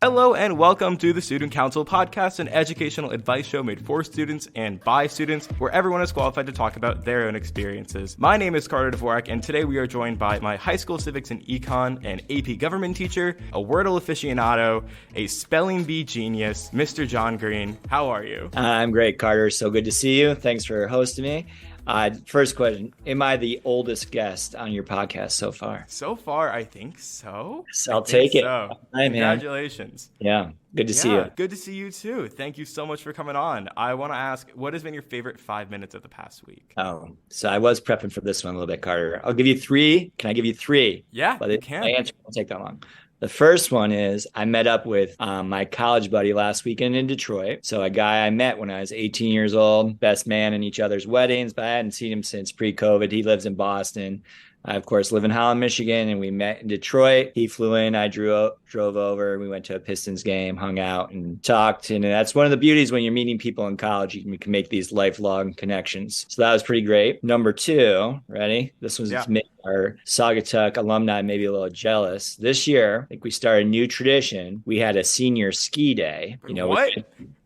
Hello and welcome to the Student Council podcast, an educational advice show made for students and by students, where everyone is qualified to talk about their own experiences. My name is Carter Dvorak, and today we are joined by my high school civics and econ and AP government teacher, a Wordle aficionado, a spelling bee genius, Mr. John Green. How are you? I'm great, Carter. So good to see you. Thanks for hosting me. First question, am I the oldest guest on your podcast so far? So far, I think so. So I'll take it. So. Hi, Congratulations. Yeah, good to see you. Good to see you too. Thank you so much for coming on. I want to ask, what has been your favorite 5 minutes of the past week? Oh, so I was prepping for this one a little bit, Carter. I'll give you three. Can I give you three? Yeah, but you can. My answer won't take that long. The first one is I met up with my college buddy last weekend in Detroit. So a guy I met when I was 18 years old, best man in each other's weddings, but I hadn't seen him since pre-COVID. He lives in Boston. I, of course, live in Holland, Michigan, and we met in Detroit. He flew in, I drove over. We went to a Pistons game, hung out, and talked. And that's one of the beauties when you're meeting people in college. You can make these lifelong connections. So that was pretty great. Number two, ready? This was our Saugatuck alumni maybe a little jealous. This year, I think we started a new tradition. We had a senior ski day. What?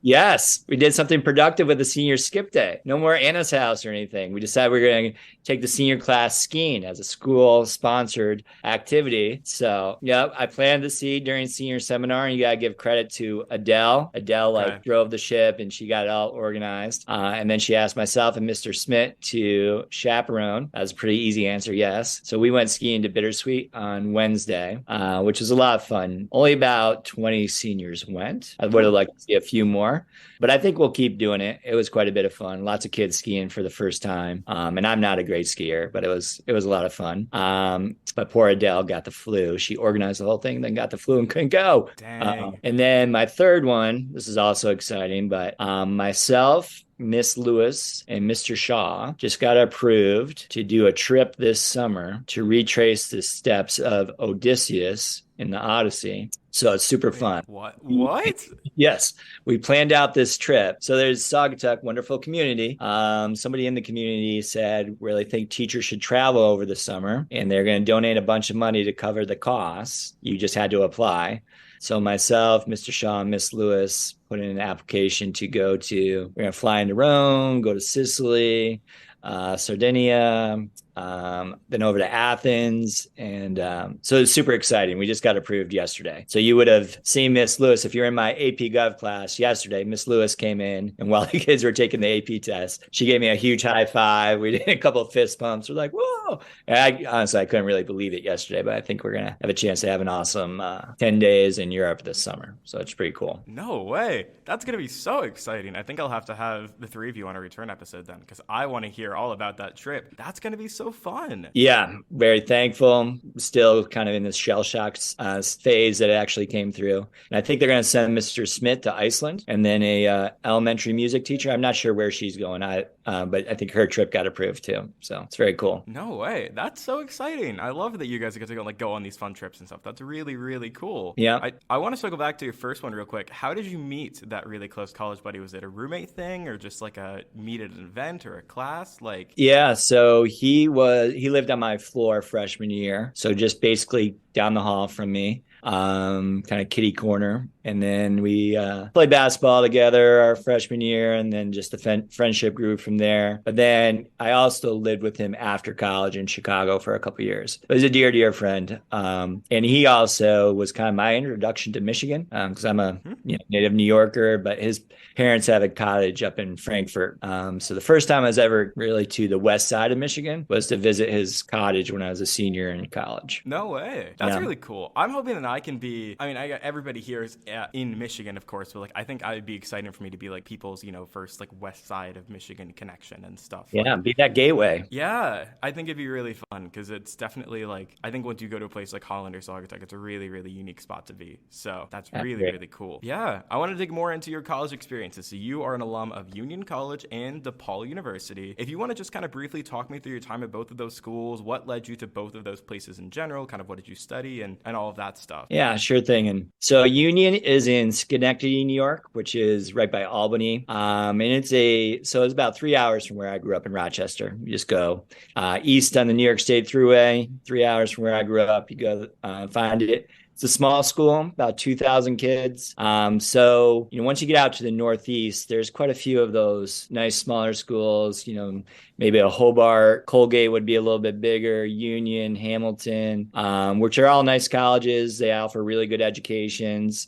Yes, we did something productive with the senior skip day. No more Anna's house or anything. We decided we were going to take the senior class skiing as a school-sponsored activity. So, I planted the seed during senior seminar, and you got to give credit to Adele. Adele drove the ship, and she got it all organized. And then she asked myself and Mr. Smith to chaperone. That was a pretty easy answer, yes. So we went skiing to Bittersweet on Wednesday, which was a lot of fun. Only about 20 seniors went. I would have liked to see a few more. But I think we'll keep doing it. It was quite a bit of fun. Lots of kids skiing for the first time. And I'm not a great skier, but it was a lot of fun. But poor Adele got the flu. She organized the whole thing, then got the flu and couldn't go. Dang. And then my third one, this is also exciting, but myself, Miss Lewis and Mr. Shaw just got approved to do a trip this summer to retrace the steps of Odysseus in the Odyssey. So it's super fun. What? Yes, we planned out this trip. So there's Saugatuck, wonderful community. Somebody in the community said, really think teachers should travel over the summer, and they're going to donate a bunch of money to cover the costs. You just had to apply. So myself, Mr. Shaw, and Miss Lewis put in an application to we're going to fly into Rome, go to Sicily, Sardinia, then over to Athens. And so it's super exciting. We just got approved yesterday. So you would have seen Miss Lewis. If you're in my AP Gov class yesterday, Miss Lewis came in, and while the kids were taking the AP test, she gave me a huge high five. We did a couple of fist pumps. We're like, whoa. And honestly, I couldn't really believe it yesterday, but I think we're going to have a chance to have an awesome 10 days in Europe this summer. So it's pretty cool. No way. That's going to be so exciting. I think I'll have to have the three of you on a return episode then, because I want to hear all about that trip. That's going to be so fun. Yeah, very thankful. Still kind of in this shell shock phase that it actually came through. And I think they're going to send Mr. Smith to Iceland, and then a elementary music teacher. I'm not sure where she's going, but I think her trip got approved too. So it's very cool. No way. That's so exciting. I love that you guys get to go on these fun trips and stuff. That's really, really cool. Yeah. I want to circle back to your first one real quick. How did you meet that really close college buddy? Was it a roommate thing, or just like a meet at an event or a class? Yeah, so he lived on my floor freshman year. So just basically down the hall from me, kind of kitty corner. And then we played basketball together our freshman year, and then just the friendship grew from there. But then I also lived with him after college in Chicago for a couple of years. But he's a dear, dear friend. And he also was kind of my introduction to Michigan, because I'm a native New Yorker, but his parents have a cottage up in Frankfurt. So the first time I was ever really to the west side of Michigan was to visit his cottage when I was a senior in college. No way. That's really cool. I'm hoping that I can be, everybody here is in Michigan, of course, but I think I'd be exciting for me to be people's, first west side of Michigan connection and stuff. Yeah, be that gateway. Yeah, I think it'd be really fun, because it's definitely I think once you go to a place like Holland or Saugatuck, it's a really, really unique spot to be. So that's really, really cool. Yeah, I want to dig more into your college experiences. So you are an alum of Union College and DePaul University. If you want to just kind of briefly talk me through your time at both of those schools, what led you to both of those places in general, kind of what did you study and all of that stuff. Yeah, sure thing. And so Union is in Schenectady, New York, which is right by Albany. And it's about 3 hours from where I grew up in Rochester. You just go east on the New York State Thruway, 3 hours from where I grew up. You go find it. It's a small school, about 2,000 kids. So, once you get out to the Northeast, there's quite a few of those nice smaller schools, maybe a Hobart, Colgate would be a little bit bigger, Union, Hamilton, which are all nice colleges. They offer really good educations.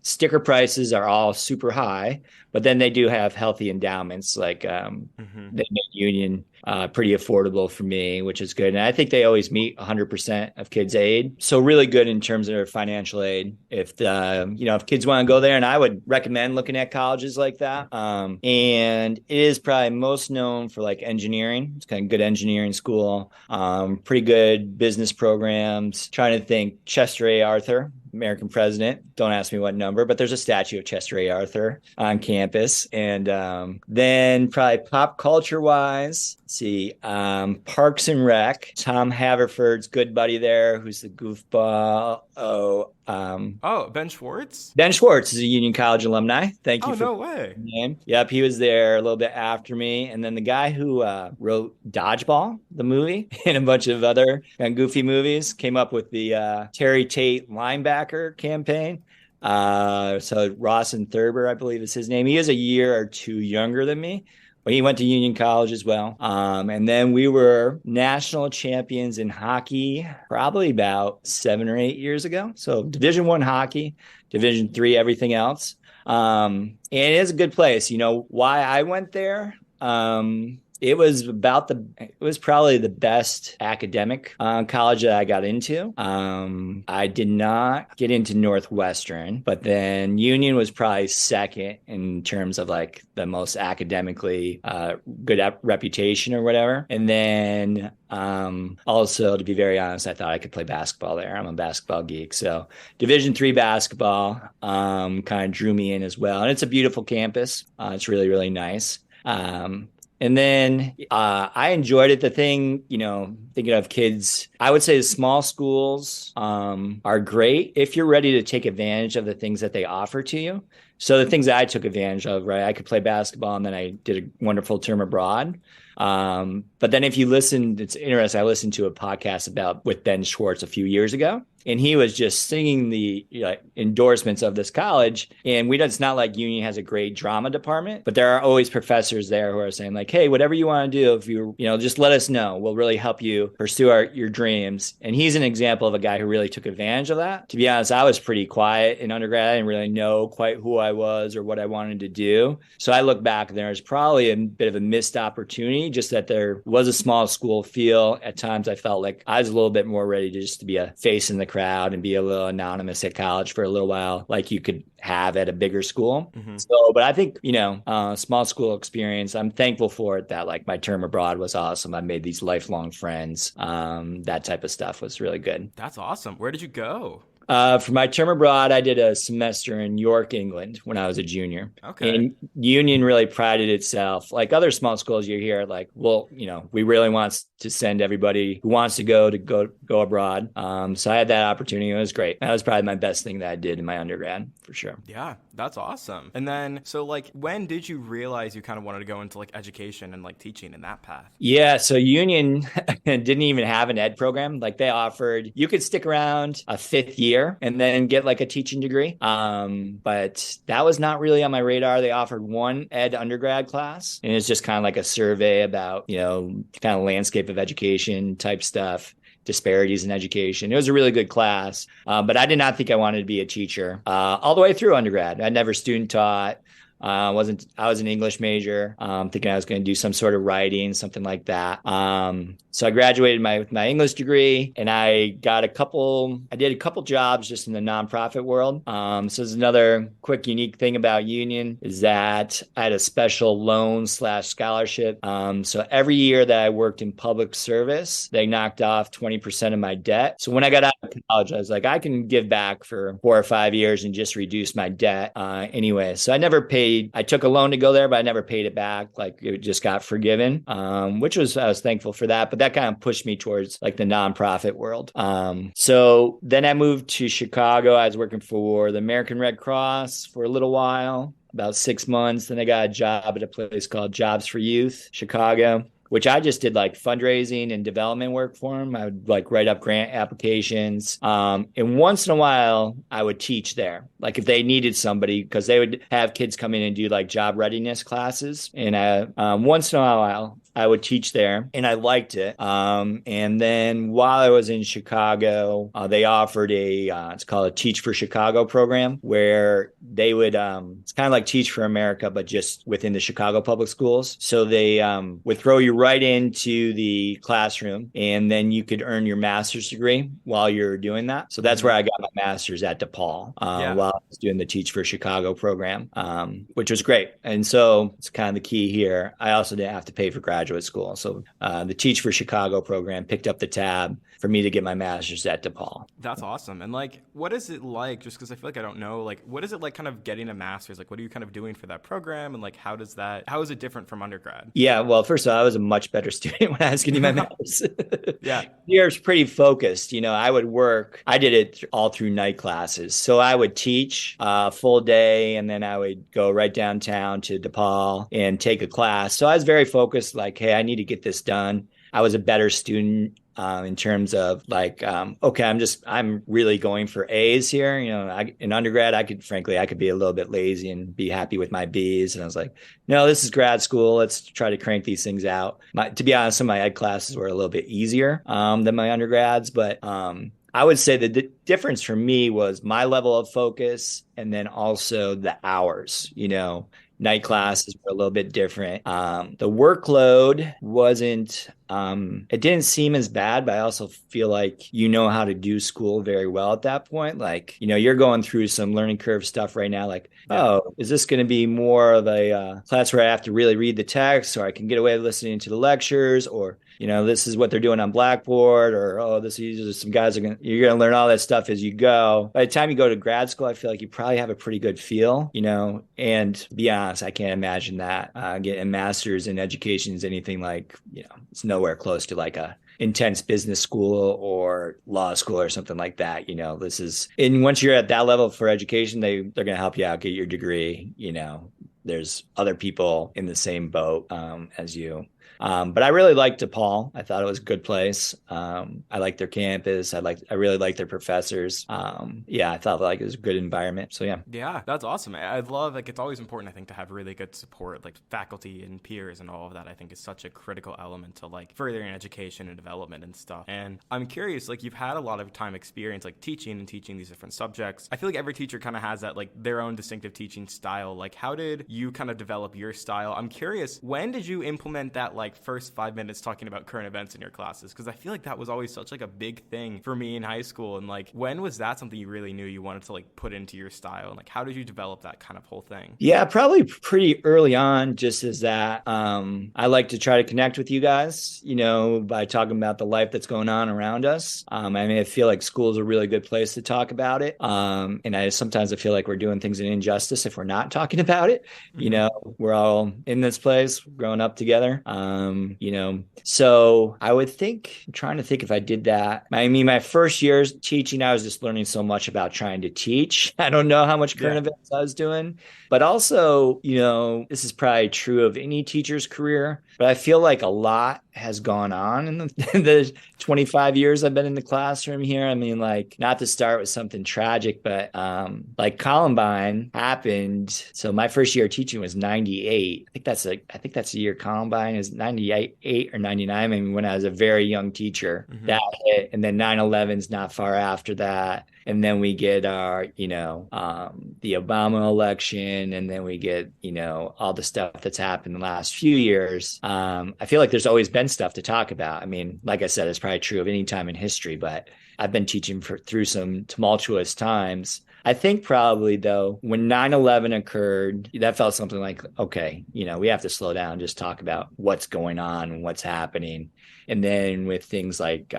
Sticker prices are all super high, but then they do have healthy endowments. Like they make Union pretty affordable for me, which is good. And I think they always meet 100% of kids' aid. So really good in terms of their financial aid. If kids want to go there, and I would recommend looking at colleges like that. And it is probably most known for like engineering. It's kind of good engineering school, pretty good business programs. Trying to think, Chester A. Arthur, American president. Don't ask me what number, but there's a statue of Chester A. Arthur on campus. And then probably pop culture wise, let's see, Parks and Rec. Tom Haverford's good buddy there, who's the goofball. Ben Schwartz? Ben Schwartz is a Union College alumni. Thank you Oh, for no way. name. Yep, he was there a little bit after me. And then the guy who wrote Dodgeball, the movie, and a bunch of other kind of goofy movies, came up with the Terry Tate linebacker campaign. So Rawson Thurber, I believe is his name. He is a year or two younger than me, but he went to Union College as well. And then we were national champions in hockey probably about 7 or 8 years ago. So Division I hockey, Division III, everything else. And it is a good place. Why I went there? It was probably the best academic college that I got into. I did not get into Northwestern, but then Union was probably second in terms of like the most academically good reputation or whatever. And then also, to be very honest, I thought I could play basketball there. I'm a basketball geek. So Division III basketball kind of drew me in as well. And it's a beautiful campus. It's really, really nice. And then I enjoyed it. The thing, thinking of kids, I would say the small schools are great if you're ready to take advantage of the things that they offer to you. So the things that I took advantage of, right? I could play basketball, and then I did a wonderful term abroad. But then if you listen, it's interesting. I listened to a podcast with Ben Schwartz a few years ago, and he was just singing the endorsements of this college. And it's not like Union has a great drama department, but there are always professors there who are saying like, hey, whatever you want to do, if you just let us know, we'll really help you pursue your dreams. And he's an example of a guy who really took advantage of that. To be honest, I was pretty quiet in undergrad. I didn't really know quite who I was or what I wanted to do. So I look back and there's probably a bit of a missed opportunity, just that there was a small school feel. At times I felt like I was a little bit more ready to be a face in the crowd and be a little anonymous at college for a little while, like you could have at a bigger school. Mm-hmm. So, but I think, small school experience, I'm thankful for it, that like my term abroad was awesome. I made these lifelong friends. That type of stuff was really good. That's awesome. Where did you go? For my term abroad, I did a semester in York, England when I was a junior. Okay. And Union really prided itself, like other small schools you hear, like, well, we really want to send everybody who wants to go abroad. So I had that opportunity. It was great. That was probably my best thing that I did in my undergrad, for sure. Yeah, that's awesome. And then, so like, when did you realize you kind of wanted to go into like education and like teaching in that path? Yeah, so Union didn't even have an ed program. Like they offered, you could stick around a 5th year and then get like a teaching degree. But that was not really on my radar. They offered one ed undergrad class, and it's just kind of like a survey about, kind of landscape of education type stuff, disparities in education. It was a really good class, but I did not think I wanted to be a teacher all the way through undergrad. I never student taught. I was an English major, thinking I was going to do some sort of writing, something like that. So I graduated with my English degree, and I did a couple jobs just in the nonprofit world. So there's another quick unique thing about Union is that I had a special loan/scholarship. So every year that I worked in public service, they knocked off 20% of my debt. So when I got out of college, I was like, I can give back for 4 or 5 years and just reduce my debt anyway. So I never paid. I took a loan to go there, but I never paid it back. Like it just got forgiven, I was thankful for that. But that kind of pushed me towards like the nonprofit world. So then I moved to Chicago. I was working for the American Red Cross for a little while, about 6 months. Then I got a job at a place called Jobs for Youth, Chicago, which I just did like fundraising and development work for them. I would like write up grant applications. And once in a while, I would teach there. Like if they needed somebody, because they would have kids come in and do like job readiness classes. And once in a while, I would teach there and I liked it. And then while I was in Chicago, they offered it's called a Teach for Chicago program, where they would, it's kind of like Teach for America, but just within the Chicago public schools. So they would throw you right into the classroom, and then you could earn your master's degree while you're doing that. So that's where I got my master's at DePaul while I was doing the Teach for Chicago program, which was great. And so it's kind of the key here. I also didn't have to pay for graduate school. So the Teach for Chicago program picked up the tab for me to get my master's at DePaul. That's awesome. And like, what is it like, just because I feel like I don't know, like, what is it like kind of getting a master's? Like, what are you kind of doing for that program? And like, how is it different from undergrad? Yeah, well, first of all, I was a much better student when I was getting my master's. Yeah. Year was pretty focused. I would work, I did it all through night classes. So I would teach a full day, and then I would go right downtown to DePaul and take a class. So I was very focused, like, hey, I need to get this done. I was a better student in terms of like, okay, I'm really going for A's here. In undergrad, I could be a little bit lazy and be happy with my B's. And I was like, no, this is grad school. Let's try to crank these things out. To be honest, some of my ed classes were a little bit easier than my undergrads, but I would say the difference for me was my level of focus, and then also the hours. Night classes were a little bit different. The workload wasn't, it didn't seem as bad, but I also feel like how to do school very well at that point. Like, you're going through some learning curve stuff right now. Like, oh, is this going to be more of a class where I have to really read the text, or I can get away with listening to the lectures, or this is what they're doing on Blackboard, or these are some guys you're going to learn all that stuff as you go. By the time you go to grad school, I feel like you probably have a pretty good feel, and to be honest, I can't imagine that getting a master's in education is anything like, it's nowhere close to like a intense business school or law school or something like that. And once you're at that level for education, they're going to help you out, get your degree. There's other people in the same boat as you. But I really liked DePaul. I thought it was a good place. I liked their campus. I really liked their professors. I thought like it was a good environment. So yeah. Yeah, that's awesome. I love, like, it's always important, I think, to have really good support, like faculty and peers and all of that. I think is such a critical element to like furthering education and development and stuff. And I'm curious, like, you've had a lot of time experience like teaching these different subjects. I feel like every teacher kind of has that like their own distinctive teaching style. Like, how did you kind of develop your style? I'm curious, when did you implement that like first 5 minutes talking about current events in your classes? Because I feel like that was always such like a big thing for me in high school. And like, when was that something you really knew you wanted to like put into your style? And like, how did you develop that kind of whole thing? Yeah, probably pretty early on, just as that I like to try to connect with you guys, by talking about the life that's going on around us. I feel like school is a really good place to talk about it. And sometimes I feel like we're doing things in injustice if we're not talking about it. We're all in this place growing up together. So I would think, I'm trying to think if I did that. My first years teaching, I was just learning so much about trying to teach. I don't know how much current events I was doing, but also, this is probably true of any teacher's career, but I feel like a lot has gone on in the 25 years I've been in the classroom here. Like, not to start with something tragic, but like Columbine happened. So my first year teaching was 98. I think that's the year Columbine is 98 or 99. When I was a very young teacher, that hit, and then 9/11's not far after that. And then we get our, the Obama election, and then we get, all the stuff that's happened in the last few years. I feel like there's always been stuff to talk about. Like I said, it's probably true of any time in history, but I've been teaching through some tumultuous times. I think probably, though, when 9/11 occurred, that felt something like, okay, we have to slow down, just talk about what's going on and what's happening. And then with things like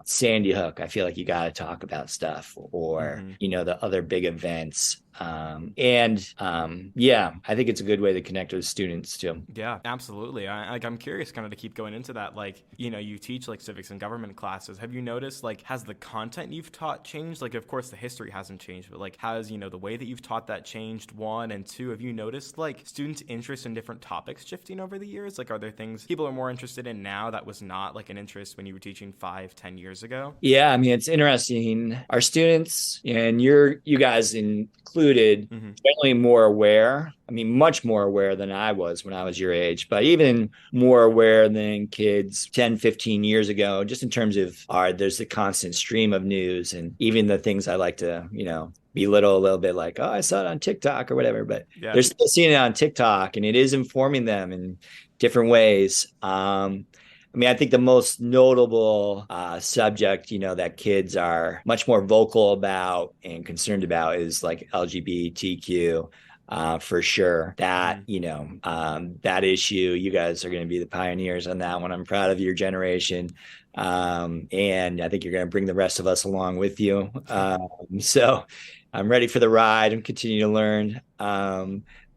Sandy Hook, I feel like you got to talk about stuff, or, the other big events. Yeah, I think it's a good way to connect with students too. Yeah, absolutely. I'm curious kind of to keep going into that. Like, you teach like civics and government classes. Have you noticed, like, has the content you've taught changed? Like, of course, the history hasn't changed, but like, has, the way that you've taught that changed? One, and two, have you noticed like students' interest in different topics shifting over the years? Like, are there things people are more interested in now that was not like an interest when you were teaching 5, 10 years ago? Yeah, I mean, it's interesting. Our students, and you guys included, Mm-hmm. generally more aware. I mean, much more aware than I was when I was your age, but even more aware than kids 10, 15 years ago, just in terms of, all right, there's the constant stream of news and even the things I like to, belittle a little bit, like, oh, I saw it on TikTok or whatever, but Yeah. they're still seeing it on TikTok and it is informing them in different ways. I mean, I think the most notable subject, that kids are much more vocal about and concerned about is like LGBTQ. For sure. That, that issue, you guys are going to be the pioneers on that one. I'm proud of your generation. And I think you're going to bring the rest of us along with you. So I'm ready for the ride and continue to learn.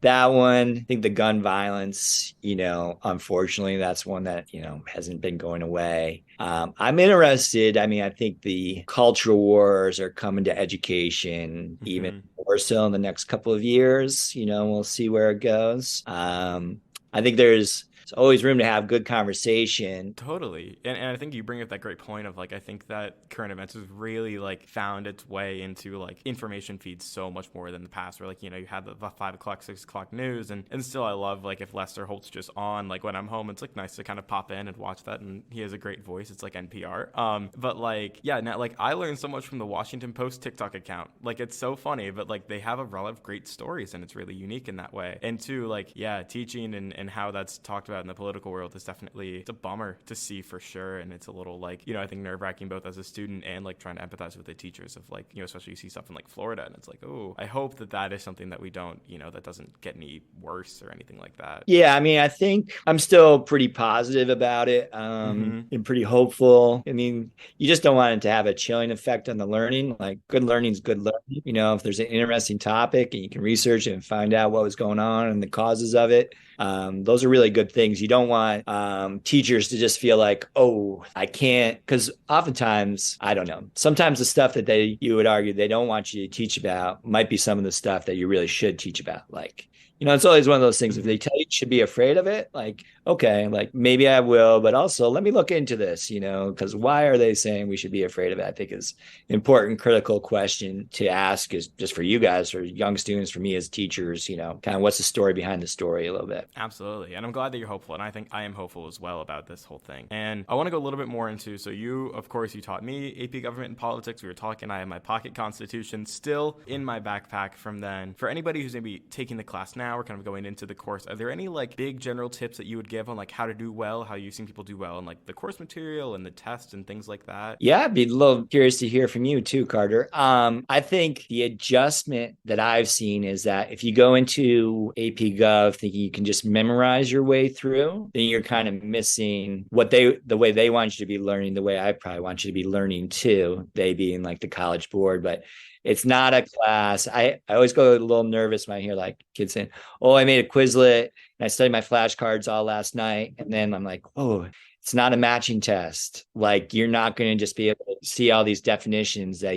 That one, I think the gun violence, unfortunately, that's one that, hasn't been going away. I'm interested. I mean, I think the cultural wars are coming to education even more so in the next couple of years. We'll see where it goes. I think there's always room to have good conversation. Totally. And I think you bring up that great point of like, I think that current events has really like found its way into like information feeds so much more than the past where like, you had the 5 o'clock, 6 o'clock news and still I love like if Lester Holt's just on, like when I'm home, it's like nice to kind of pop in and watch that. And he has a great voice. It's like NPR. But like, yeah, now like I learned so much from the Washington Post TikTok account. Like it's so funny, but like they have a lot of great stories and it's really unique in that way. And two, like, yeah, teaching and how that's talked about in the political world is definitely, it's a bummer to see for sure. And it's a little like, I think nerve-wracking both as a student and like trying to empathize with the teachers of like, especially you see stuff in like Florida and it's like, oh, I hope that is something that we don't, that doesn't get any worse or anything like that. Yeah, I mean, I think I'm still pretty positive about it and pretty hopeful. I mean, you just don't want it to have a chilling effect on the learning. Like good learning is good learning. If there's an interesting topic and you can research it and find out what was going on and the causes of it, those are really good things. You don't want teachers to just feel like, oh, I can't, because oftentimes, I don't know, sometimes the stuff that you would argue they don't want you to teach about might be some of the stuff that you really should teach about. Like, it's always one of those things. If they tell you should be afraid of it, like, okay, like maybe I will, but also let me look into this, because why are they saying we should be afraid of it? I think is important, critical question to ask is just for you guys, for young students, for me as teachers, kind of what's the story behind the story a little bit. Absolutely. And I'm glad that you're hopeful. And I think I am hopeful as well about this whole thing. And I want to go a little bit more into, so of course, you taught me AP Government and Politics. We were talking, I have my pocket constitution still in my backpack from then. For anybody who's maybe taking the class now, we're kind of going into the course. Are there any like big general tips that you would give on like how to do well, how you've seen people do well in like the course material and the tests and things like that? Yeah, I'd be a little curious to hear from you too, Carter. I think the adjustment that I've seen is that if you go into AP Gov thinking you can just memorize your way through, then you're kind of missing the way they want you to be learning, the way I probably want you to be learning too, they being like the College Board. But it's not a class. I always go a little nervous when I hear like kids saying, oh, I made a Quizlet and I studied my flashcards all last night. And then I'm like, oh, it's not a matching test. Like you're not going to just be able to see all these definitions that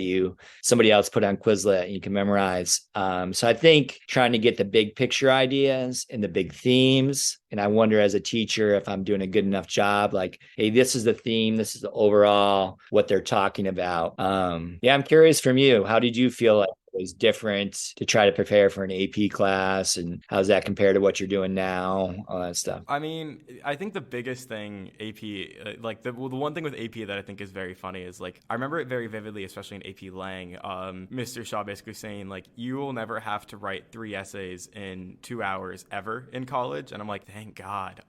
somebody else put on Quizlet and you can memorize. So I think trying to get the big picture ideas and the big themes. And I wonder as a teacher if I'm doing a good enough job, like, hey, this is the theme. This is the overall what they're talking about. Yeah, I'm curious from you. How did you feel like it was different to try to prepare for an AP class? And how does that compare to what you're doing now? All that stuff. I mean, I think the biggest thing AP, like the one thing with AP that I think is very funny is like, I remember it very vividly, especially in AP Lang, Mr. Shaw basically saying like, you will never have to write 3 essays in 2 hours ever in college. And I'm like, thank God.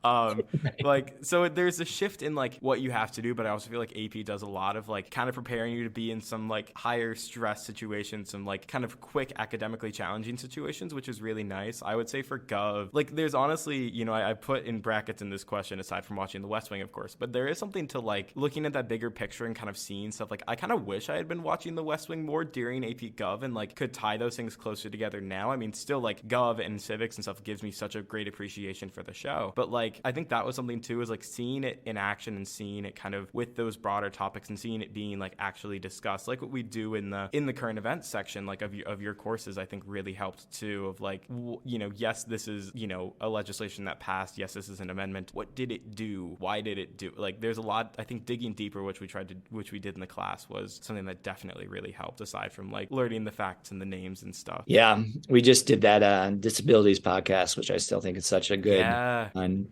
Like, so there's a shift in like what you have to do, but I also feel like AP does a lot of like kind of preparing you to be in some like higher stress situations, some like kind of quick academically challenging situations, which is really nice. I would say for Gov, like there's honestly, you know, I put in brackets in this question aside from watching The West Wing, of course, but there is something to like looking at that bigger picture and kind of seeing stuff. Like I kind of wish I had been watching The West Wing more during AP Gov and like could tie those things closer together now. I mean, still like Gov and civics and stuff gives me such a great appreciation for the show. But like, I think that was something too, is like seeing it in action and seeing it kind of with those broader topics and seeing it being like actually discussed, like what we do in the current events section, like of your courses, I think really helped too, of like, you know, yes, this is, you know, a legislation that passed. Yes, this is an amendment. What did it do? Why did it do? Like, there's a lot, I think digging deeper, which we did in the class, was something that definitely really helped, aside from like learning the facts and the names and stuff. Yeah, we just did that disabilities podcast, which I still think is such a good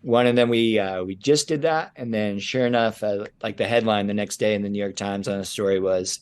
one. And then we just did that, and then sure enough, like the headline the next day in the New York Times on a story was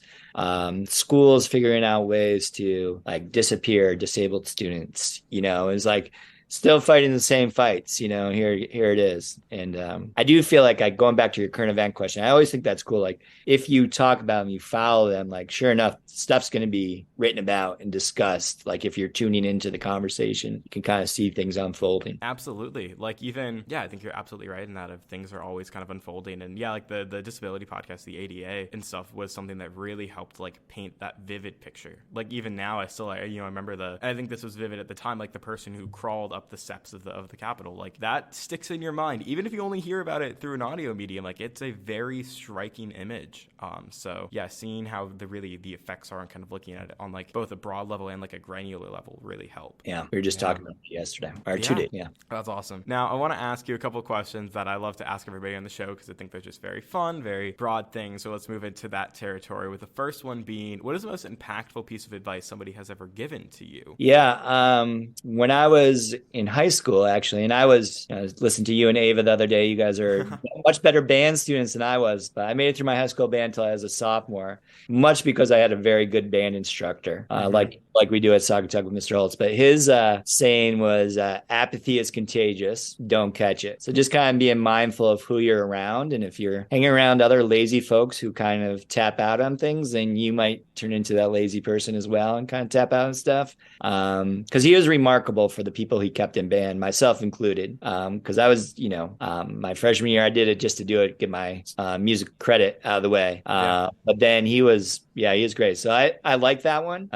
schools figuring out ways to like disappear disabled students. You know, it was like still fighting the same fights, you know, here it is. And I do feel like going back to your current event question, I always think that's cool. Like if you talk about them, you follow them, like sure enough, stuff's going to be written about and discussed. Like if you're tuning into the conversation, you can kind of see things unfolding. Absolutely. Like even, I think you're absolutely right in that, of things are always kind of unfolding. And like the disability podcast, the ADA and stuff, was something that really helped like paint that vivid picture. Like even now I still, you know, I remember I think this was vivid at the time, like the person who crawled up the steps of the Capitol, like that sticks in your mind, even if you only hear about it through an audio medium. Like it's a very striking image. So yeah, seeing how the effects are and kind of looking at it on like both a broad level and like a granular level really help. Yeah, we were just talking about it yesterday or 2 days. Yeah, that's awesome. Now I want to ask you a couple of questions that I love to ask everybody on the show, because I think they're just very fun, very broad things. So let's move into that territory, with the first one being, what is the most impactful piece of advice somebody has ever given to you? Yeah, when I was in high school, actually, and I was listening to you and Ava the other day. You guys are much better band students than I was, but I made it through my high school band until I was a sophomore, much because I had a very good band instructor, like we do at Saugatuck with Mr. Holtz. But his saying was, apathy is contagious, don't catch it. So just kind of being mindful of who you're around. And if you're hanging around other lazy folks who kind of tap out on things, then you might turn into that lazy person as well and kind of tap out on stuff. Because he was remarkable for the people he kept in band, myself included. Because I was, my freshman year, I did it just to do it, get my music credit out of the way. But then he was great. So I like that one.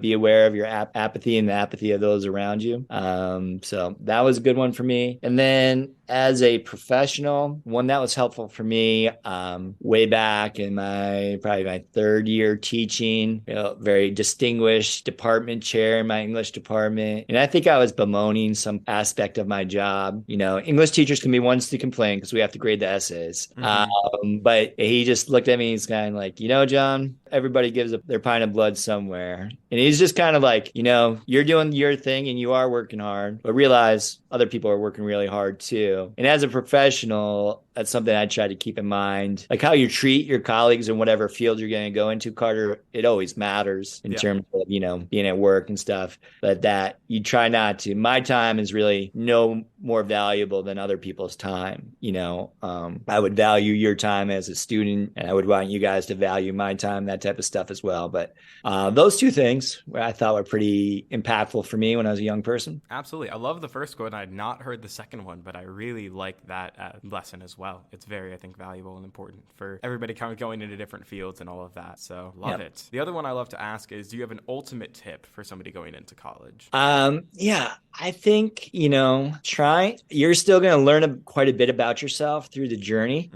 Be aware of your apathy and the apathy of those around you. So that was a good one for me. And then as a professional, one that was helpful for me way back in probably my third year teaching, very distinguished department chair in my English department. And I think I was bemoaning some aspect of my job. English teachers can be ones to complain because we have to grade the essays. But he just looked at me, he's kind of like, John, everybody gives up their pint of blood somewhere. And he's just kind of like, you're doing your thing and you are working hard, but realize other people are working really hard too. And as a professional, that's something I try to keep in mind. Like how you treat your colleagues in whatever field you're going to go into, Carter, it always matters in terms of, being at work and stuff, but that you try not to. My time is really no more valuable than other people's time. I would value your time as a student, and I would want you guys to value my time, that type of stuff as well. But those two things I thought were pretty impactful for me when I was a young person. Absolutely. I love the first quote, and I had not heard the second one, but I really like that lesson as well. It's very, I think, valuable and important for everybody kind of going into different fields and all of that. So love it. The other one I love to ask is, do you have an ultimate tip for somebody going into college? I think, you're still going to learn quite a bit about yourself through the journey,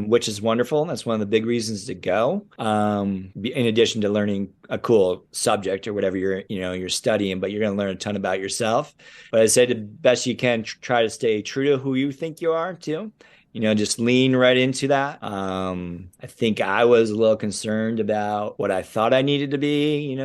which is wonderful. That's one of the big reasons to go, in addition to learning a cool subject or whatever you're studying, but you're going to learn a ton about yourself. But I say the best you can, try to stay true to who you think you are too. Just lean right into that. I think I was a little concerned about what I thought I needed to be,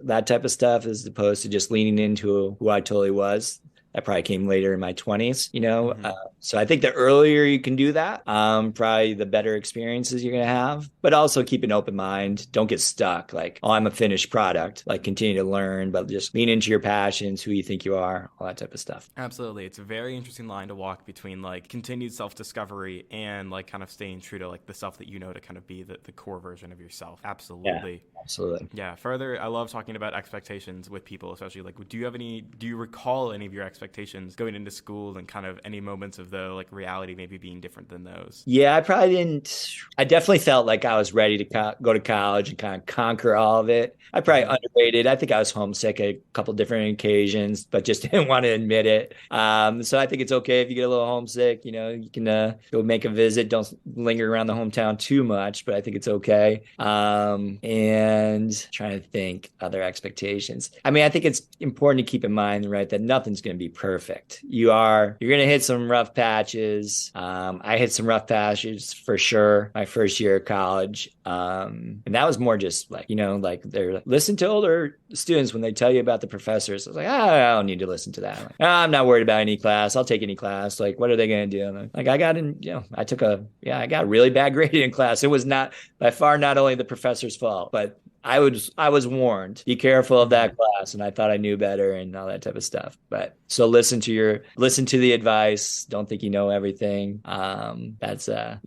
that type of stuff, as opposed to just leaning into who I totally was. That probably came later in my 20s, So I think the earlier you can do that, probably the better experiences you're going to have. But also keep an open mind. Don't get stuck like, oh, I'm a finished product. Like continue to learn, but just lean into your passions, who you think you are, all that type of stuff. Absolutely. It's a very interesting line to walk between like continued self-discovery and like kind of staying true to like the self that you know to kind of be the core version of yourself. Absolutely. Yeah, absolutely. Yeah. Further, I love talking about expectations with people, especially like, do you recall any of your expectations going into school and kind of any moments of the like reality maybe being different than those? Yeah, I probably didn't. I definitely felt like I was ready to go to college and kind of conquer all of it. I probably underrated. I think I was homesick a couple different occasions, but just didn't want to admit it. So I think it's okay if you get a little homesick. You can go make a visit. Don't linger around the hometown too much, but I think it's okay. And trying to think other expectations. I mean, I think it's important to keep in mind, right, that nothing's going to be perfect. You're going to hit some rough patches. I hit some rough patches for sure my first year of college. And that was more just like, like they're listen to older students when they tell you about the professors. I was like, I don't need to listen to that. Like, I'm not worried about any class. I'll take any class. Like, what are they going to do? Like, I got I got a really bad grade in class. It was not by far not only the professor's fault, but I was warned, be careful of that class. And I thought I knew better and all that type of stuff. But so listen to the advice. Don't think you know everything. That's a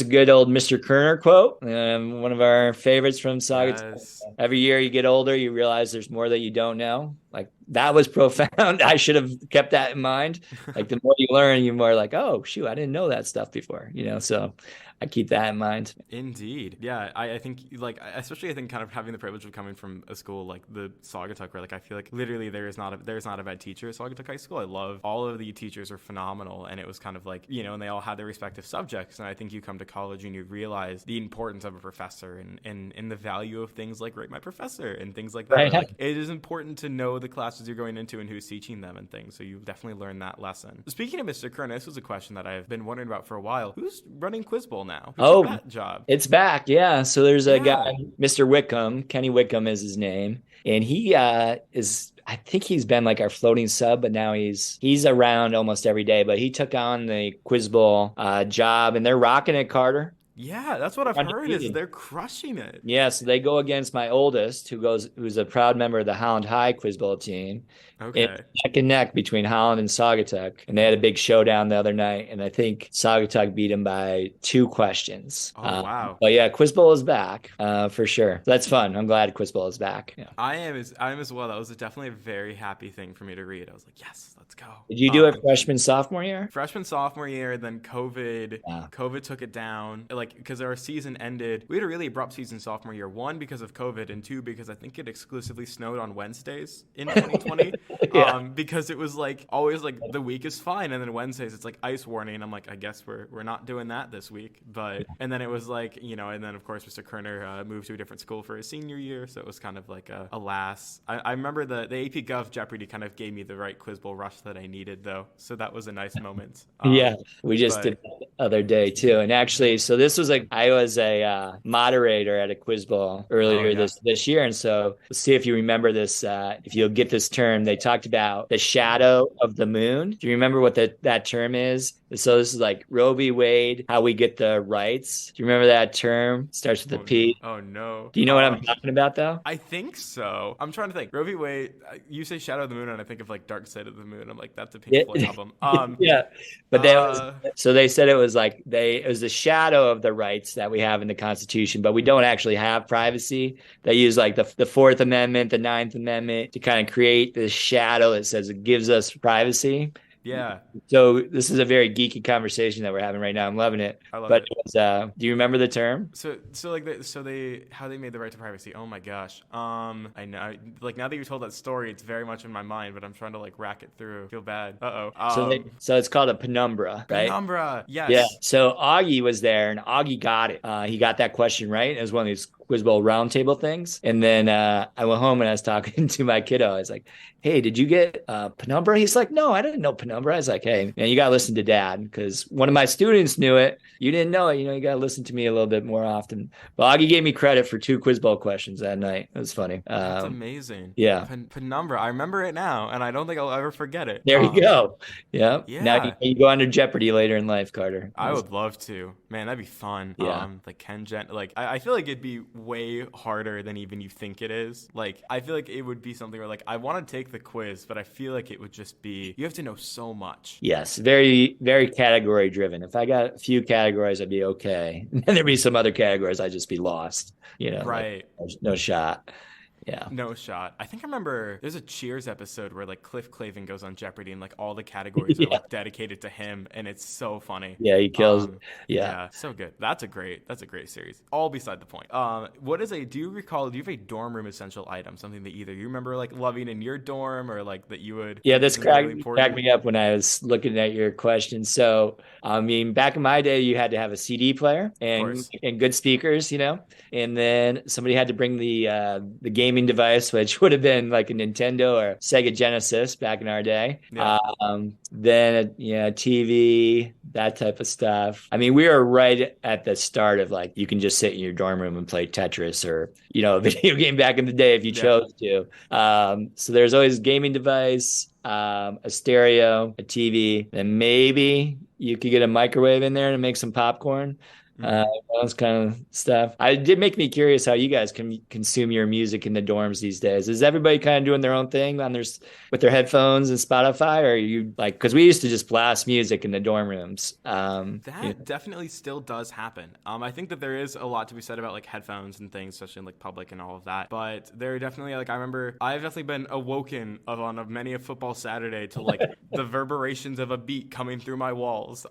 good old Mr. Kerner quote. One of our favorites from Saga. Yes. Every year you get older, you realize there's more that you don't know. Like that was profound. I should have kept that in mind. Like the more you learn, you're more like, oh shoot, I didn't know that stuff before. So I keep that in mind. Indeed. Yeah. I think like, especially I think kind of having the privilege of coming from a school like the Saugatuck, where like I feel like literally there's not a bad teacher at Saugatuck High School. I love all of the teachers are phenomenal, and it was kind of like, and they all had their respective subjects. And I think you come to college and you realize the importance of a professor and the value of things like Rate My Professor and things like that. Right. Like, it is important to know the classes you're going into and who's teaching them and things. So you've definitely learned that lesson. Speaking of Mr. Kern, this was a question that I've been wondering about for a while. Who's running Quiz Bowl now? Who took that job? It's back. Yeah. So there's a guy, Mr. Wickham, Kenny Wickham is his name. And he I think he's been like our floating sub, but now he's around almost every day. But he took on the Quiz Bowl job, and they're rocking it, Carter. Yeah, that's what I've heard is they're crushing it. Yeah, so they go against my oldest, who's a proud member of the Holland High Quiz Bowl team. Okay. Neck and neck between Holland and Saugatuck. And they had a big showdown the other night, and I think Saugatuck beat him by 2 questions. Oh, wow. But yeah, Quiz Bowl is back for sure. So that's fun. I'm glad Quiz Bowl is back. Yeah. I am as well. That was definitely a very happy thing for me to read. I was like, yes, let's go. Did you do it freshman, sophomore year? Freshman, sophomore year, then COVID took it down. Like, because our season ended. We had a really abrupt season sophomore year. 1, because of COVID, and 2, because I think it exclusively snowed on Wednesdays in 2020. Yeah. Because it was like always like the week is fine, and then Wednesdays it's like ice warning, and I'm like, I guess we're not doing that this week. But and then it was like, and then of course Mr. Kerner moved to a different school for his senior year, so it was kind of like alas. I remember the AP Gov Jeopardy kind of gave me the right Quiz Bowl rush that I needed though, so that was a nice moment. Yeah, we just did that the other day too, and actually, so this was I was a moderator at a Quiz Bowl earlier this year, and so let's see if you remember this. If you'll get this term, they talked about the shadow of the moon. Do you remember what that term is? So this is like Roe v. Wade, how we get the rights. Do you remember that term? It starts with a P. Oh no. Do you know what I'm talking about though? I think so. I'm trying to think. Roe v. Wade, you say Shadow of the Moon and I think of like Dark Side of the Moon. I'm like, that's a Pink Floyd album. Yeah. But so they said it was like it was the shadow of the rights that we have in the Constitution, but we don't actually have privacy. They use like the 4th Amendment, the 9th Amendment to kind of create this shadow that says it gives us privacy. Yeah. So this is a very geeky conversation that we're having right now. I'm loving it. I love it. But do you remember the term? So how they made the right to privacy. Oh my gosh. I know. Like now that you told that story, it's very much in my mind, but I'm trying to like rack it through. I feel bad. So it's called a penumbra, right? Penumbra. Yes. Yeah. So Augie was there, and Augie got it. He got that question right. It was one of these quiz bowl roundtable things. And then I went home and I was talking to my kiddo. I was like, hey, did you get penumbra? He's like, no, I didn't know penumbra. I was like, hey, man, you got to listen to dad because one of my students knew it. You didn't know it. You got to listen to me a little bit more often. Well, Augie gave me credit for 2 quiz bowl questions that night. It was funny. That's amazing. Yeah. Penumbra. I remember it now, and I don't think I'll ever forget it. There you go. Yeah. Now Yeah. you go under Jeopardy later in life, Carter. I would love to. Man, that'd be fun. Yeah. Like Ken Jen, like I feel like it'd be way harder than even you think it is. Like I feel like it would be something where like I want to take the quiz, but I feel like it would just be you have to know so much. Yes, very, very category driven. If I got a few categories, I'd be okay. And then there'd be some other categories I'd just be lost. Right. Like, no shot. Yeah. No shot. I think I remember there's a Cheers episode where like Cliff Clavin goes on Jeopardy and like all the categories are like dedicated to him, and it's so funny. Yeah, he kills. Yeah, so good. That's a great series. All beside the point. Do you have a dorm room essential item? Something that either you remember like loving in your dorm or like that you would. Yeah, this cracked me up when I was looking at your question. So, I mean, back in my day, you had to have a CD player and good speakers, and then somebody had to bring the gaming device, which would have been like a Nintendo or Sega Genesis back in our day. Yeah. Then TV, that type of stuff. I mean, we were right at the start of like you can just sit in your dorm room and play Tetris or a video game back in the day if you chose to. So there's always a gaming device, a stereo, a TV, and maybe you could get a microwave in there to make some popcorn. Those kind of stuff. It did make me curious how you guys can consume your music in the dorms these days. Is everybody kind of doing their own thing with their headphones and Spotify, or are you like? Because we used to just blast music in the dorm rooms. That definitely still does happen. I think that there is a lot to be said about like headphones and things, especially in like public and all of that. But there are definitely like I remember I've definitely been awoken on many a football Saturday to like the reverberations of a beat coming through my walls.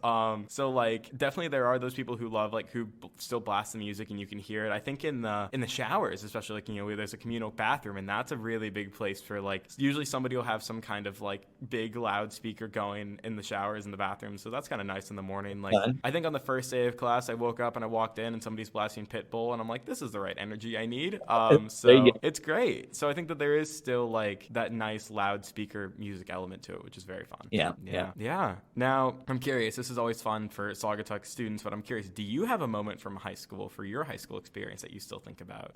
So like definitely there are those people who love like who still blast the music and you can hear it. I think in the showers, especially like where there's a communal bathroom, and that's a really big place for like usually somebody will have some kind of like big loudspeaker going in the showers in the bathroom. So that's kind of nice in the morning. Like I think on the first day of class, I woke up and I walked in and somebody's blasting Pitbull, and I'm like, this is the right energy I need. So it's great. So I think that there is still like that nice loudspeaker music element to it, which is very fun. Yeah. Now I'm curious. This is always fun for Saugatuck students, but I'm curious. Do you have a moment from high school for your high school experience that you still think about?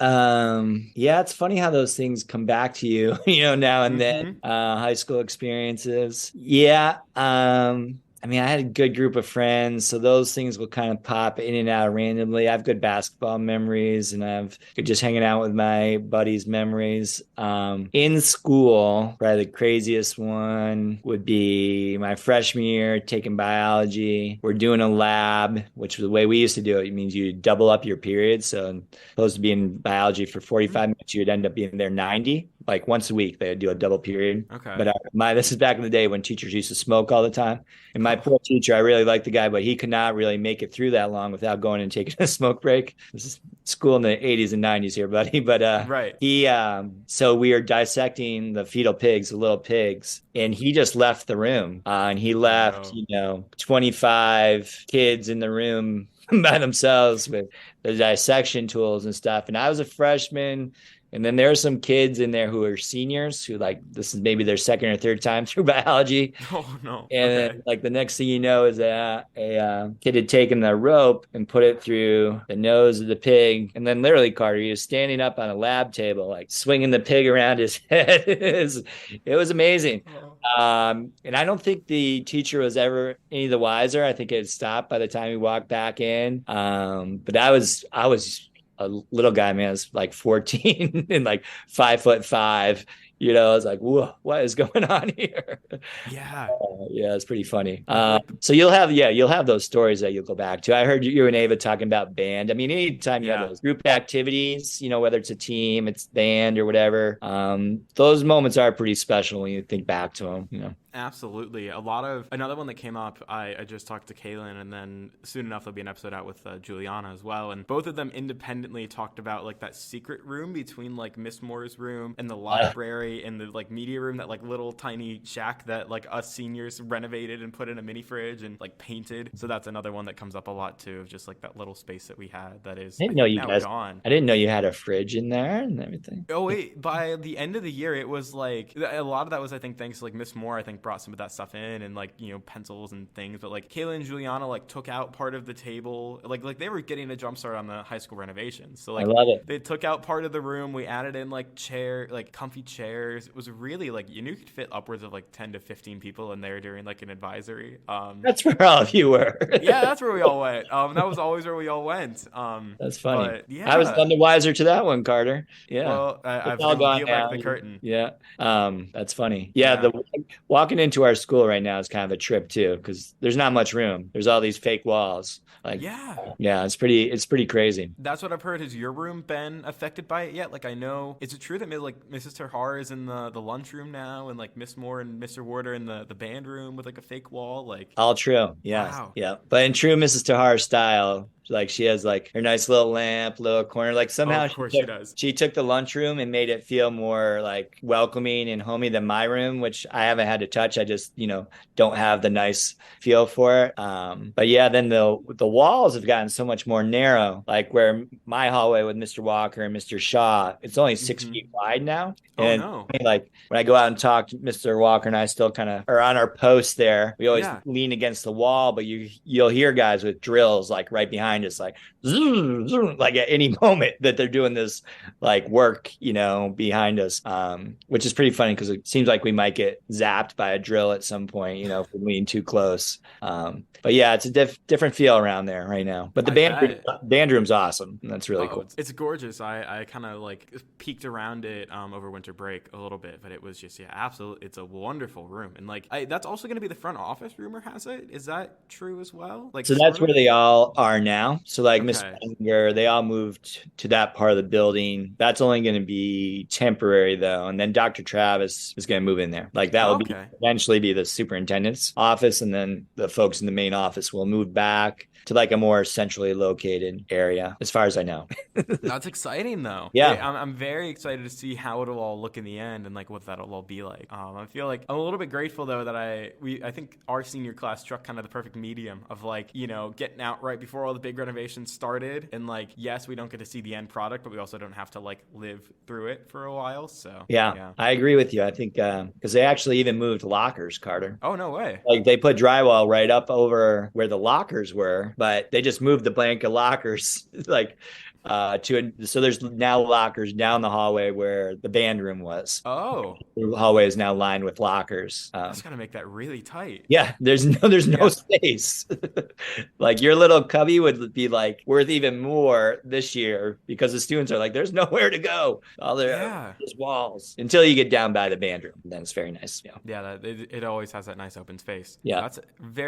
Yeah, it's funny how those things come back to you, now and then. High school experiences. Yeah. I mean, I had a good group of friends, so those things will kind of pop in and out randomly. I have good basketball memories, and I've just hanging out with my buddies' memories. In school, probably the craziest one would be my freshman year taking biology. We're doing a lab, which was the way we used to do it. It means you double up your periods. So opposed to being in biology for 45 minutes, you'd end up being there 90. Like once a week, they'd do a double period. Okay. But this is back in the day when teachers used to smoke all the time. And my poor teacher, I really liked the guy, but he could not really make it through that long without going and taking a smoke break. This is school in the 80s and 90s here, buddy. But right. So we are dissecting the fetal pigs, the little pigs, and he just left the room. And he left, 25 kids in the room by themselves with the dissection tools and stuff. And I was a freshman. And then there are some kids in there who are seniors who like, this is maybe their second or third time through biology. Oh no. And then, like the next thing you know is that a kid had taken the rope and put it through the nose of the pig. And then literally, Carter, he was standing up on a lab table, like swinging the pig around his head. It was amazing. And I don't think the teacher was ever any the wiser. I think it had stopped by the time he walked back in. But I was a little guy, man. I was like 14 and like 5'5". I was like, whoa, what is going on here? Yeah. It's pretty funny. So you'll have those stories that you'll go back to. I heard you and Ava talking about band. I mean, anytime you have those group activities, whether it's a team, it's band or whatever, those moments are pretty special when you think back to them, Absolutely. Another one that came up, I just talked to Kaylin, and then soon enough there'll be an episode out with Juliana as well. And both of them independently talked about like that secret room between like Miss Moore's room and the library and the like media room, that like little tiny shack that like us seniors renovated and put in a mini fridge and like painted. So that's another one that comes up a lot too, of just like that little space that we had that is I didn't know you now guys. gone. I didn't know you had a fridge in there and everything. Oh wait, by the end of the year, it was like a lot of that was, I think, thanks to like Miss Moore. I think brought some of that stuff in, and like, you know, pencils and things. But like Kayla and Juliana like took out part of the table, like they were getting a jump start on the high school renovations. So like I love it. they took out part of the room. We added in like comfy chairs. It was really like, you knew you could fit upwards of like 10 to 15 people in there during like an advisory. That's where all of you were. Yeah, that's where we all went. That was always where we all went. That's funny. But, yeah. I was none the wiser to that one, Carter. Yeah. Well, I've all gone peeled back now. the curtain. Yeah. That's funny. Yeah. Yeah. Walking into our school right now is kind of a trip too, because there's not much room. There's all these fake walls. Like, yeah, it's pretty crazy. That's what I've heard. Has your room been affected by it yet? Like, I know, is it true that like Mrs. Terhar is in the lunchroom now, and like Miss Moore and Mr. Ward are in the band room with like a fake wall? Like, all true. Yeah. Wow. Yeah. But in true Mrs. Tahar style, like she has like her nice little lamp, little corner. Like somehow of course she does. She took the lunchroom and made it feel more like welcoming and homey than my room, which I haven't had to touch. I just, don't have the nice feel for it. But yeah, then the walls have gotten so much more narrow. Like where my hallway with Mr. Walker and Mr. Shaw, it's only 6 feet wide now. And like when I go out and talk to Mr. Walker and I still kind of are on our post there, we always lean against the wall, but you'll hear guys with drills like right behind us, like zoom, zoom, like at any moment that they're doing this like work, behind us, which is pretty funny because it seems like we might get zapped by a drill at some point, if we lean too close. But yeah, it's a different feel around there right now. But the band room's awesome. That's really cool. It's gorgeous. I kind of like peeked around it over winter break a little bit, but it was just absolutely. It's a wonderful room, and like that's also going to be the front office. Rumor has it. Is that true as well? Like, so that's where they all are now. So like Miss Finger, they all moved to that part of the building. That's only going to be temporary though, and then Dr. Travis is going to move in there. Like that will eventually be the superintendent's office, and then the folks in the main office will move back to like a more centrally located area, as far as I know. That's exciting though. Yeah. I'm very excited to see how it'll all look in the end and like what that'll all be like. I feel like I'm a little bit grateful though that I think our senior class struck kind of the perfect medium of like, getting out right before all the big renovations started. And like, yes, we don't get to see the end product, but we also don't have to like live through it for a while. So yeah. I agree with you. I think, because they actually even moved lockers, Carter. Oh, no way. Like they put drywall right up over where the lockers were, but they just moved the blanket lockers like so there's now lockers down the hallway where the band room was. Oh, the hallway is now lined with lockers. That's gonna make that really tight. Yeah, there's no space. Like your little cubby would be like worth even more this year because the students are like, there's nowhere to go. All there's walls until you get down by the band room. Then it's very nice. Yeah, it always has that nice open space. Yeah,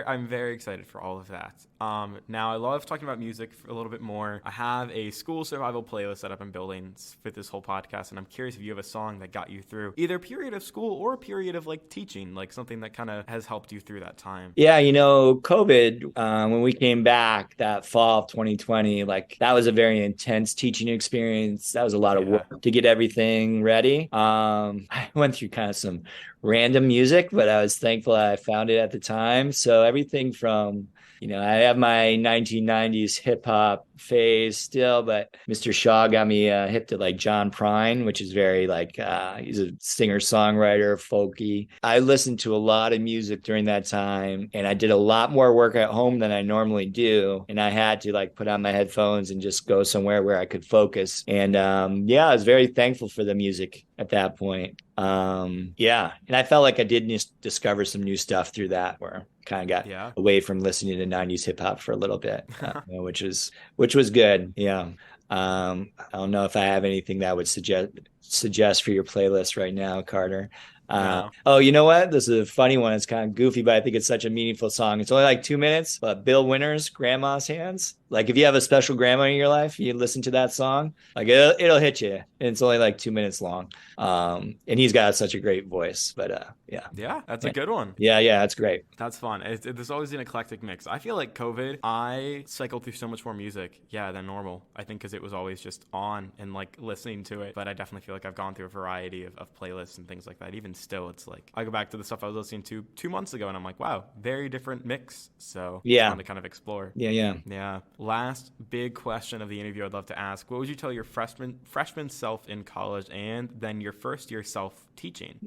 I'm very excited for all of that. Now I love talking about music a little bit more. I have a school survival playlist that I've been building for this whole podcast, and I'm curious if you have a song that got you through either a period of school or a period of like teaching, like something that kind of has helped you through that time. Yeah, COVID, when we came back that fall of 2020, like that was a very intense teaching experience. That was a lot of work to get everything ready. I went through kind of some random music, but I was thankful I found it at the time. So everything from I have my 1990s hip hop phase still, but Mr. Shaw got me hip to like John Prine, which is very like, he's a singer songwriter, folky. I listened to a lot of music during that time, and I did a lot more work at home than I normally do. And I had to like put on my headphones and just go somewhere where I could focus. And I was very thankful for the music at that point. And I felt like I did discover some new stuff through that, where kind of got away from listening to 90s hip hop for a little bit, which was good. Yeah. I don't know if I have anything that I would suggest for your playlist right now, Carter. Yeah. Oh, you know what? This is a funny one. It's kind of goofy, but I think it's such a meaningful song. It's only like 2 minutes, but Bill Winters, Grandma's Hands. Like if you have a special grandma in your life, you listen to that song, like it'll hit you. And it's only like 2 minutes long. And he's got such a great voice. But yeah. Yeah, that's a good one. Yeah, that's great. That's fun. There's always an eclectic mix. I feel like COVID, I cycled through so much more music, than normal. I think because it was always just on and like listening to it. But I definitely feel like I've gone through a variety of playlists and things like that. Even still, it's like I go back to the stuff I was listening to 2 months ago, and I'm like, wow, very different mix. So it's fun to kind of explore. Yeah. Last big question of the interview I'd love to ask: what would you tell your freshman self in college, and then your first year self teaching?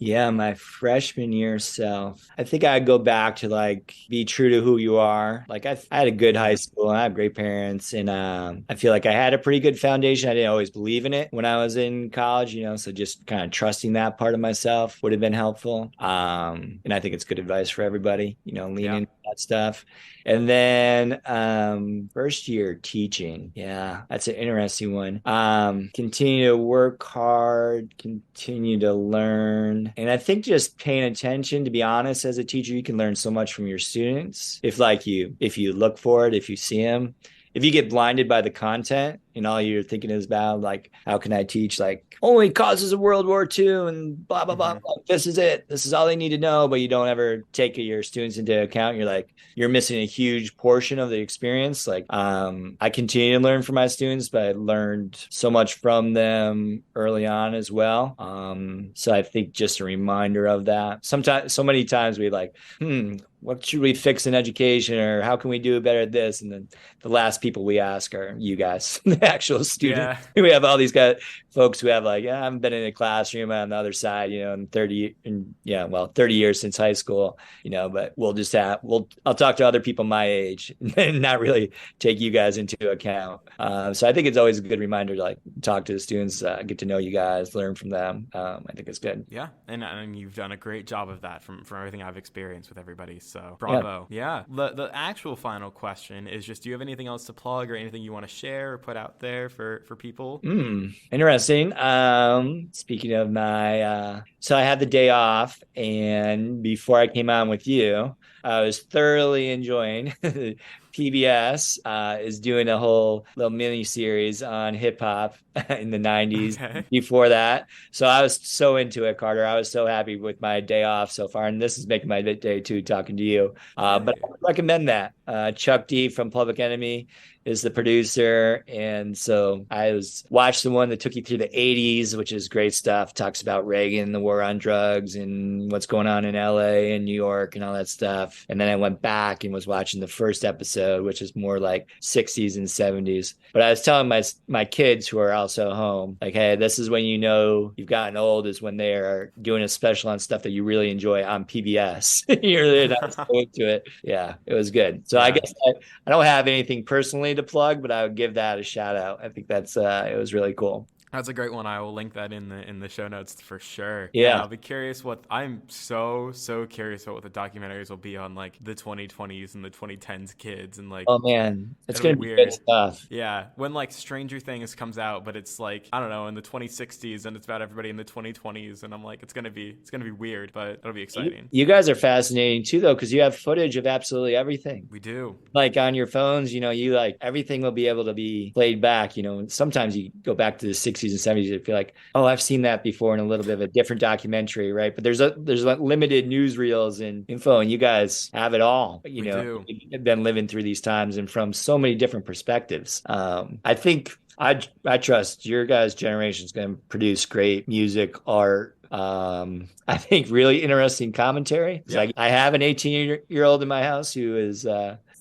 Yeah, my freshman year self. I think I'd go back to like be true to who you are. Like I had a good high school and I have great parents, and I feel like I had a pretty good foundation. I didn't always believe in it when I was in college, so just kind of trusting that part of myself would have been helpful. And I think it's good advice for everybody, lean into that stuff. And then first year teaching. Yeah, that's an interesting one. Continue to work hard, continue to learn. And I think just paying attention, to be honest, as a teacher, you can learn so much from your students. If you look for it, if you see them. If you get blinded by the content and all you're thinking is about, like, how can I teach, like, only causes of World War II and blah, blah, blah, blah. This is it. This is all they need to know. But you don't ever take your students into account. You're missing a huge portion of the experience. Like, I continue to learn from my students, but I learned so much from them early on as well. So I think just a reminder of that. Sometimes, so many times we like, what should we fix in education, or how can we do better at this? And then the last people we ask are you guys, the actual students. Yeah. We have all these folks who have like, I haven't been in a classroom on the other side, and 30 years since high school, but I'll talk to other people my age and not really take you guys into account. So I think it's always a good reminder to like talk to the students, get to know you guys, learn from them. I think it's good. Yeah. And you've done a great job of that from everything I've experienced with everybody. So bravo. Yeah. The actual final question is just, do you have anything else to plug or anything you want to share or put out there for people? Interesting. Speaking of so I had the day off, and before I came on with you, I was thoroughly enjoying PBS is doing a whole little mini series on hip hop in the 90s. Okay. Before that. So I was so into it, Carter. I was so happy with my day off so far. And this is making my day too, talking to you. But I would recommend that. Chuck D from Public Enemy is the producer. And so I watched the one that took you through the 80s, which is great stuff. Talks about Reagan, the war on drugs, and what's going on in LA and New York and all that stuff. And then I went back and was watching the first episode, which is more like 60s and 70s. But I was telling my kids who are also home, like, hey, this is when you've gotten old, is when they are doing a special on stuff that you really enjoy on PBS. You're really not so into it. Yeah, it was good. So I guess I don't have anything personally to plug, but I would give that a shout out. I think that's it was really cool. That's a great one. I will link that in the show notes for sure. Yeah. I'll be curious I'm so curious about what the documentaries will be on, like the 2020s and the 2010s kids, and like, oh man, it's gonna be good stuff. Yeah, when like Stranger Things comes out, but it's like, I don't know, in the 2060s, and it's about everybody in the 2020s, and I'm like, it's gonna be weird, but it'll be exciting. You guys are fascinating too, though, because you have footage of absolutely everything. We do. Like on your phones, you like everything will be able to be played back. Sometimes you go back to the 60s and 70s and feel like, oh, I've seen that before in a little bit of a different documentary, right? But there's limited newsreels and info, and you guys have it all. You've been living through these times and from so many different perspectives. I think I trust your guys' generation is going to produce great music, art. I think really interesting commentary. Yeah. Like I have an 18-year-old in my house who is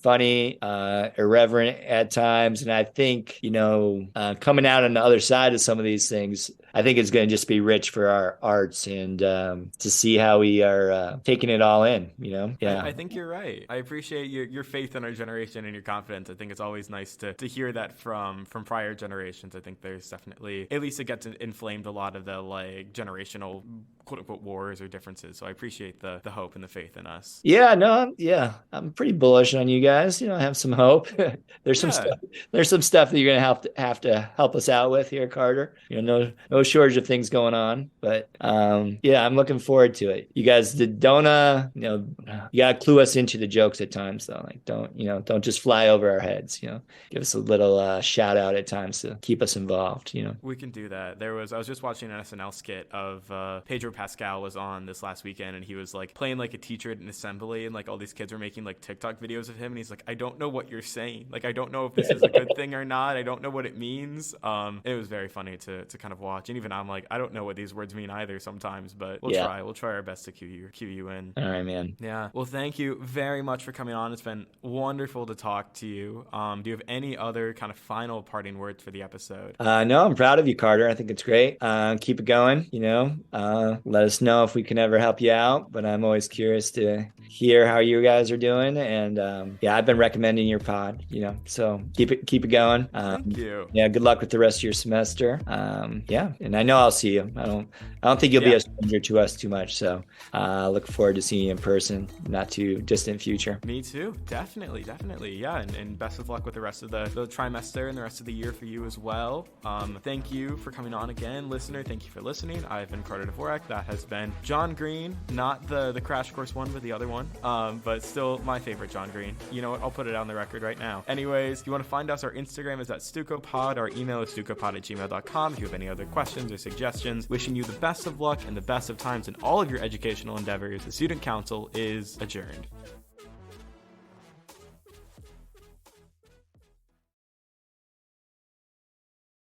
funny, irreverent at times. And I think, coming out on the other side of some of these things, I think it's going to just be rich for our arts and to see how we are taking it all in, Yeah. I think you're right. I appreciate your faith in our generation and your confidence. I think it's always nice to hear that from prior generations. I think there's definitely, at least it gets inflamed a lot of the like generational quote unquote wars or differences. So I appreciate the hope and the faith in us. Yeah, no, yeah. I'm pretty bullish on you guys. guys, have some hope. There's some stuff. There's some stuff that you're gonna have to help us out with here, Carter. No shortage of things going on, but yeah, I'm looking forward to it. You guys don't you gotta clue us into the jokes at times though. Like don't just fly over our heads. Give us a little shout out at times to keep us involved. We can do that. I was just watching an SNL skit of Pedro Pascal was on this last weekend, and he was like playing like a teacher at an assembly, and like all these kids were making like TikTok videos of him, and he's like, I don't know what you're saying. Like, I don't know if this is a good thing or not. I don't know what it means. It was very funny to kind of watch, and even I'm like, I don't know what these words mean either sometimes, but we'll try our best to cue you in. All right, man. Yeah. Well, thank you very much for coming on. It's been wonderful to talk to you. Do you have any other kind of final parting words for the episode? No, I'm proud of you, Carter. I think it's great. Keep it going. Let us know if we can ever help you out, but I'm always curious to hear how you guys are doing. And I've been recommending your pod, so keep it going. Thank you. Yeah, good luck with the rest of your semester. And I know I'll see you. I don't think you'll be a stranger to us too much, so look forward to seeing you in person, not too distant future. Me too. Definitely. Yeah, and best of luck with the rest of the trimester and the rest of the year for you as well. Thank you for coming on again, listener. Thank you for listening. I've been Carter Dvorak. That has been John Green, not the Crash Course one, but the other one, but still my favorite John Green. You know what? I'll put it on the record right now. Anyways, you want to find us, our Instagram is at StucoPod. Our email is stucopod@gmail.com. If you have any other questions or suggestions, wishing you the best of luck and the best of times in all of your educational endeavors. The Student Council is adjourned.